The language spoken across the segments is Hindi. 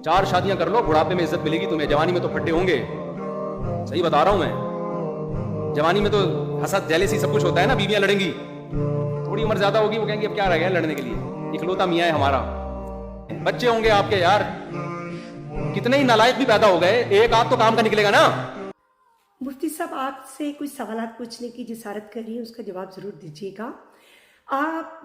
4 शादियां कर लो, बुढ़ापे में इज्जत मिलेगी तुम्हें, जवानी में तो फट्टे होंगे। सही बता रहा हूं मैं। जवानी में तो हसद जेलेसी सब कुछ होता है ना, बीवियां लड़ेंगी। थोड़ी उम्र ज्यादा होगी, वो कहेंगे अब क्या रह गया लड़ने के लिए, इकलौता मियां है हमारा। बच्चे होंगे आपके यार, कितने ही नालायक भी पैदा हो गए, एक आध तो काम का निकलेगा ना। मुफ्ती साहब, आपसे कुछ सवाल पूछने की जिसारत कर रही हूँ, उसका जवाब ज़रूर दीजिएगा। आप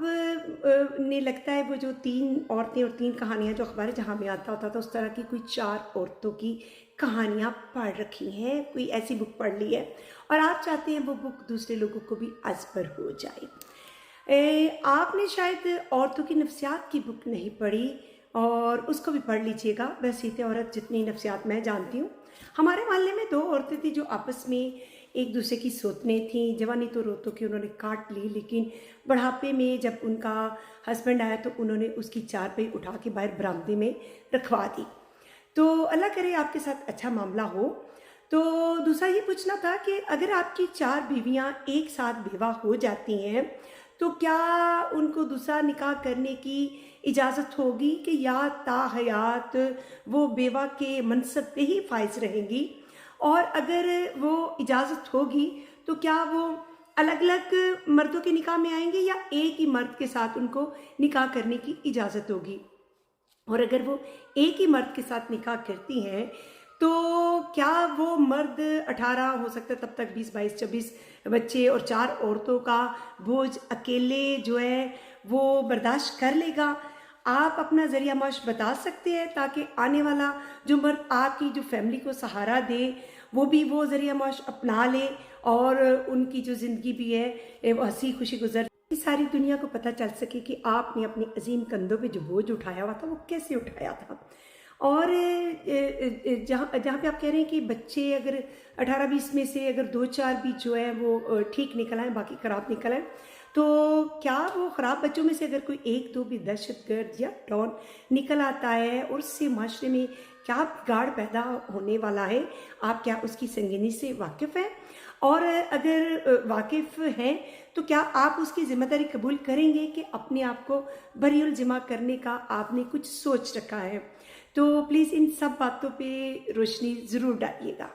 ने लगता है वो जो 3 औरतें और 3 कहानियाँ जो अखबार जहाँ में आता होता था, उस तरह की कोई 4 औरतों की कहानियाँ पढ़ रखी हैं, कोई ऐसी बुक पढ़ ली है और आप चाहते हैं वो बुक दूसरे लोगों को भी अज़बर हो जाए। आपने शायद औरतों की नफ्सियात की बुक नहीं पढ़ी और उसको भी पढ़ लीजिएगा। बसीते औरत जितनी नफ्सियात मैं जानती हूँ। हमारे मोहल्ले में 2 औरतें थी जो आपस में एक दूसरे की सोतने थीं। जवानी तो रोतों की उन्होंने काट ली, लेकिन बुढ़ापे में जब उनका हस्बैंड आया तो उन्होंने उसकी चारपाई उठा के बाहर बरामदे में रखवा दी। तो अल्लाह करे आपके साथ अच्छा मामला हो। तो दूसरा ये पूछना था कि अगर आपकी 4 बीवियां एक साथ बेवा हो जाती हैं तो क्या उनको दूसरा निकाह करने की इजाज़त होगी कि या ताहयात वो बेवा के मनसब पे ही फाइज रहेंगी? और अगर वो इजाज़त होगी तो क्या वो अलग अलग मर्दों के निकाह में आएंगे या एक ही मर्द के साथ उनको निकाह करने की इजाज़त होगी? और अगर वो एक ही मर्द के साथ निकाह करती हैं तो क्या वो मर्द 18 हो सकता है तब तक 20, 22, 26 बच्चे और 4 औरतों का बोझ अकेले जो है वो बर्दाश्त कर लेगा? आप अपना ज़रिया माश बता सकते हैं ताकि आने वाला जो मर्द आपकी जो फैमिली को सहारा दे वो भी वो ज़रिया माश अपना ले और उनकी जो ज़िंदगी भी है वो हंसी खुशी गुजर, सारी दुनिया को पता चल सके कि आपने अपने अजीम कंधों पे जो बोझ उठाया हुआ था वो कैसे उठाया था। और जहाँ जहाँ पे आप कह रहे हैं कि बच्चे अगर 18-20 में से अगर 2-4 भी जो है वो ठीक निकल आए, बाकी ख़राब निकल आए, तो क्या वो ख़राब बच्चों में से अगर कोई 1-2 भी दहशतगर्द या डॉन निकल आता है और उससे माशरे में क्या बिगाड़ पैदा होने वाला है, आप क्या उसकी संगीनी से वाकिफ़ हैं? और अगर वाकिफ़ हैं तो क्या आप उसकी ज़िम्मेदारी कबूल करेंगे कि अपने आप को बरीउल जिमा करने का आपने कुछ सोच रखा है? तो प्लीज़ इन सब बातों पे रोशनी ज़रूर डालिएगा।